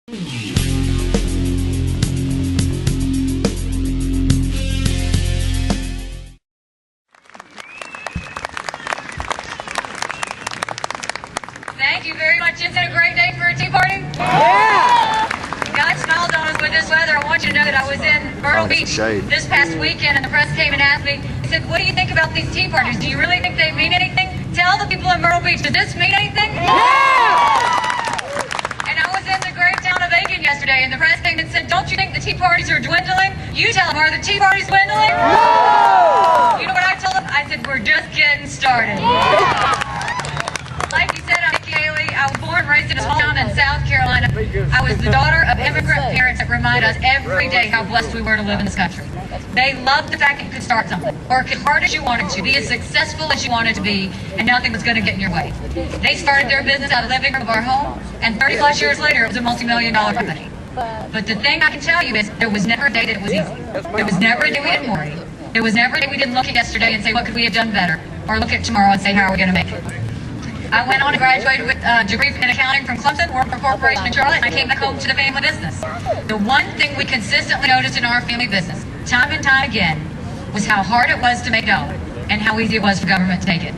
Thank you very much. Isn't it a great day for a tea party? Yeah! God smiled on us with this weather. I want you to know that I was in Myrtle Beach this past weekend, and the press came and asked me, he said, what do you think about these tea parties? Do you really think they mean anything? Tell the people in Myrtle Beach, does this mean anything? Yeah! And I was in the great town of Aiken yesterday, and the press came and said, don't you think the tea parties are dwindling? You tell them, are the tea parties dwindling? No! You know what I told them? I said, we're just getting started. Like you said, I'm Nikki Haley. I was born and raised in a small town in South Carolina. I was the daughter of immigrant parents that remind us every day how blessed we were to live in this country. They loved the fact that you could start something, work as hard as you wanted to, be as successful as you wanted to be, and nothing was going to get in your way. They started their business out of the living room of our home, and 30 plus years later, it was a multi-million-dollar company. But the thing I can tell you is there was never a day that it was easy. There was never a day we didn't worry. There was never a day we didn't look at yesterday and say, what could we have done better? Or look at tomorrow and say, how are we going to make it? I went on and graduated with a degree in accounting from Clemson, worked for a corporation in Charlotte, and I came back home to the family business. The one thing we consistently noticed in our family business, time and time again, was how hard it was to make a dollar and how easy it was for government to take it.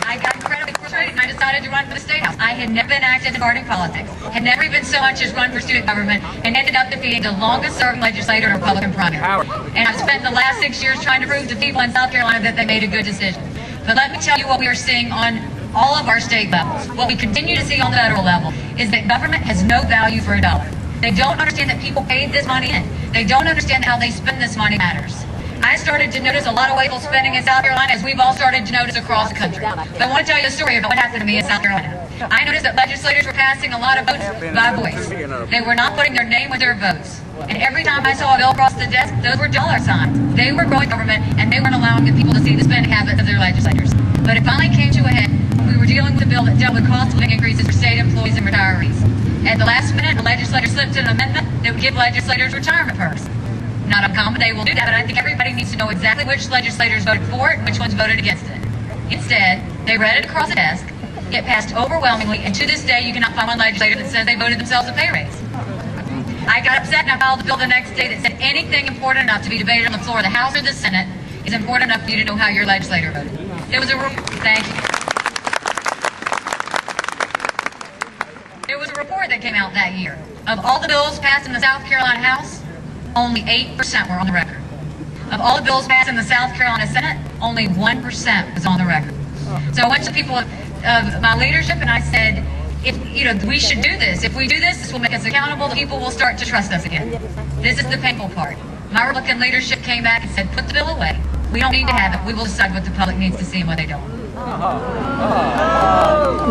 I got incredibly frustrated and I decided to run for the State House. I had never been active in party politics, had never even so much as run for student government, and ended up defeating the longest serving legislator in a Republican primary. And I've spent the last 6 years trying to prove to people in South Carolina that they made a good decision. But let me tell you what we are seeing on all of our state levels. What we continue to see on the federal level is that government has no value for a dollar. They don't understand that people paid this money in. They don't understand how they spend this money matters. I started to notice a lot of wasteful spending in South Carolina, as we've all started to notice across the country. But I want to tell you a story about what happened to me in South Carolina. I noticed that legislators were passing a lot of votes by voice. They were not putting their name with their votes. And every time I saw a bill across the desk, those were dollar signs. They were growing government, and they weren't allowing the people to see the spending habits of their legislators. But it finally came to a head. We were dealing with a bill that dealt with cost of living increases for state employees and retirees. At the last minute, the legislator slipped in an amendment that would give legislators retirement perks. Not uncommon, they will do that, but I think everybody needs to know exactly which legislators voted for it and which ones voted against it. Instead, they read it across the desk, it passed overwhelmingly, and to this day you cannot find one legislator that says they voted themselves a pay raise. I got upset and I filed a bill the next day that said anything important enough to be debated on the floor of the House or the Senate is important enough for you to know how your legislator voted. There was a thank you. There was a report that came out that year. Of all the bills passed in the South Carolina House, only 8% were on the record. Of all the bills passed in the South Carolina Senate, only 1% was on the record. So I went to people of my leadership and I said, we should do this. If we do this, this will make us accountable. The people will start to trust us again. This is the painful part. My Republican leadership came back and said, put the bill away. We don't need to have it. We will decide what the public needs to see and what they don't. Now,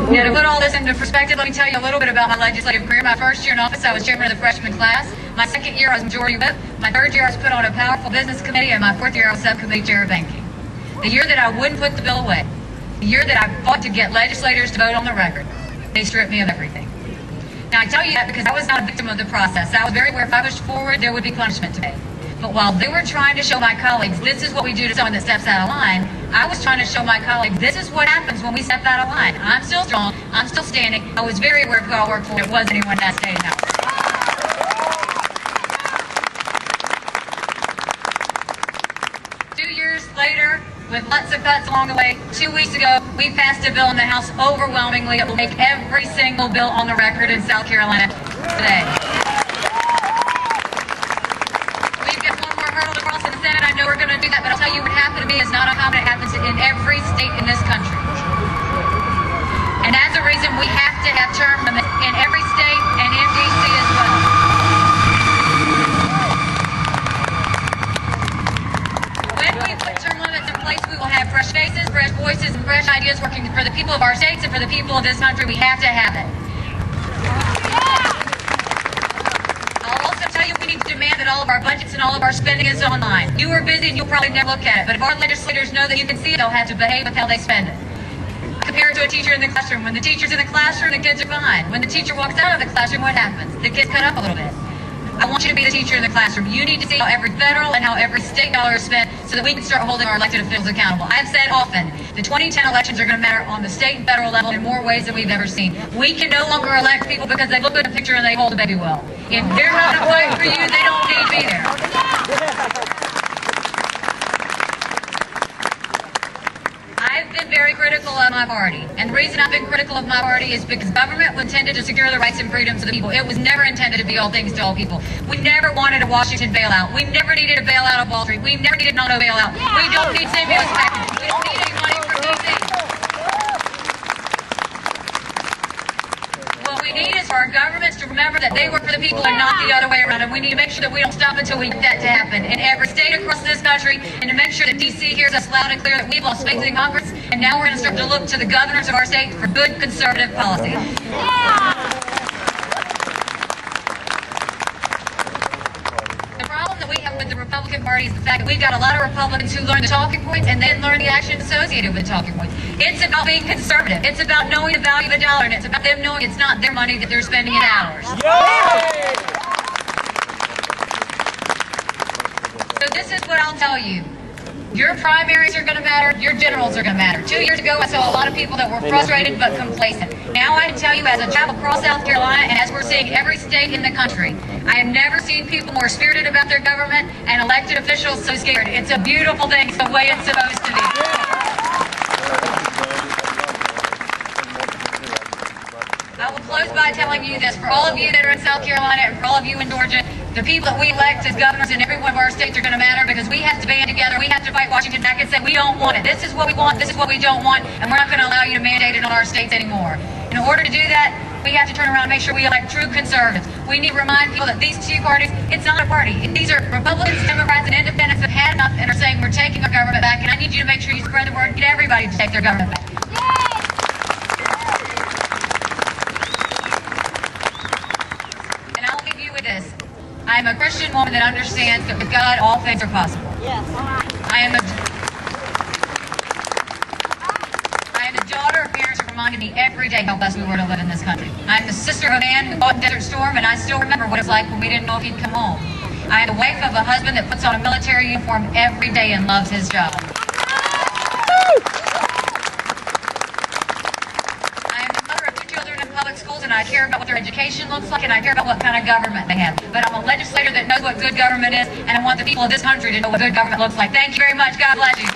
to put all this into perspective, let me tell you a little bit about my legislative career. My first year in office, I was chairman of the freshman class. My second year, I was majority whip. My third year, I was put on a powerful business committee. And my fourth year, I was subcommittee chair of banking. The year that I wouldn't put the bill away, the year that I fought to get legislators to vote on the record, they stripped me of everything. Now, I tell you that because I was not a victim of the process. I was very aware if I pushed forward, there would be punishment today. But while they were trying to show my colleagues, this is what we do to someone that steps out of line, I was trying to show my colleagues, this is what happens when we step out of line. I'm still strong. I'm still standing. I was very aware of who I worked for. It wasn't anyone in that state house. 2 years later, with lots of cuts along the way, 2 weeks ago, we passed a bill in the House overwhelmingly. It will make every single bill on the record in South Carolina today. I know we're going to do that, but I'll tell you what happened to me is not uncommon. It happens in every state in this country. And as a reason, we have to have term limits in every state and in D.C. as well. When we put term limits in place, we will have fresh faces, fresh voices, and fresh ideas working for the people of our states and for the people of this country. We have to have it. That all of our budgets and all of our spending is online. You are busy and you'll probably never look at it, but if our legislators know that you can see it, they'll have to behave with how they spend it. Compare it to a teacher in the classroom. When the teacher's in the classroom, the kids are fine. When the teacher walks out of the classroom, what happens? The kids cut up a little bit. I want you to be the teacher in the classroom. You need to see how every federal and how every state dollar is spent so that we can start holding our elected officials accountable. I've said often, the 2010 elections are going to matter on the state and federal level in more ways than we've ever seen. We can no longer elect people because they look good in a picture and they hold a baby well. If they're not fighting for you, they don't need to be there. I've been very critical of my party, and the reason I've been critical of my party is because government was intended to secure the rights and freedoms of the people. It was never intended to be all things to all people. We never wanted a Washington bailout. We never needed a bailout of Wall Street. We never needed an auto bailout. We don't need stimulus packages. We don't need any money from D.C. What we need is for our governments to remember that they work for the people and not the other way around, and we need to make sure that we don't stop until we get that to happen in every state across this country, and to make sure that D.C. hears us loud and clear that we've lost faith in Congress, and now we're going to start to look to the governors of our state for good conservative policy. The problem that we have with the Republican Party is the fact that we've got a lot of Republicans who learn the talking points and then learn the action associated with the talking points. It's about being conservative. It's about knowing the value of the dollar, and it's about them knowing it's not their money that they're spending it ours. So this is what I'll tell you. Your primaries are going to matter. Your generals are going to matter. 2 years ago, I saw a lot of people that were frustrated but complacent. Now I can tell you, as I travel across South Carolina, and as we're seeing every state in the country, I have never seen people more spirited about their government and elected officials so scared. It's a beautiful thing. It's the way it's supposed to be. I will close by telling you this. For all of you that are in South Carolina and for all of you in Georgia, the people that we elect as governors in every one of our states are going to matter, because we have to band together. We have to fight Washington back and say, we don't want it. This is what we want. This is what we don't want. And we're not going to allow you to mandate it on our states anymore. In order to do that, we have to turn around and make sure we elect true conservatives. We need to remind people that these two parties, it's not a party. These are Republicans, Democrats, and Independents that had enough and are saying we're taking our government back. And I need you to make sure you spread the word and get everybody to take their government back. And I'll leave you with this. I am a Christian woman that understands that with God all things are possible. Yes. I am a daughter of parents who reminded me every day how blessed we were to live in this country. I am the sister of a man who fought in Desert Storm, and I still remember what it's like when we didn't know if he'd come home. I am the wife of a husband that puts on a military uniform every day and loves his job. Schools, and I care about what their education looks like, and I care about what kind of government they have. But I'm a legislator that knows what good government is, and I want the people of this country to know what good government looks like. Thank you very much. God bless you.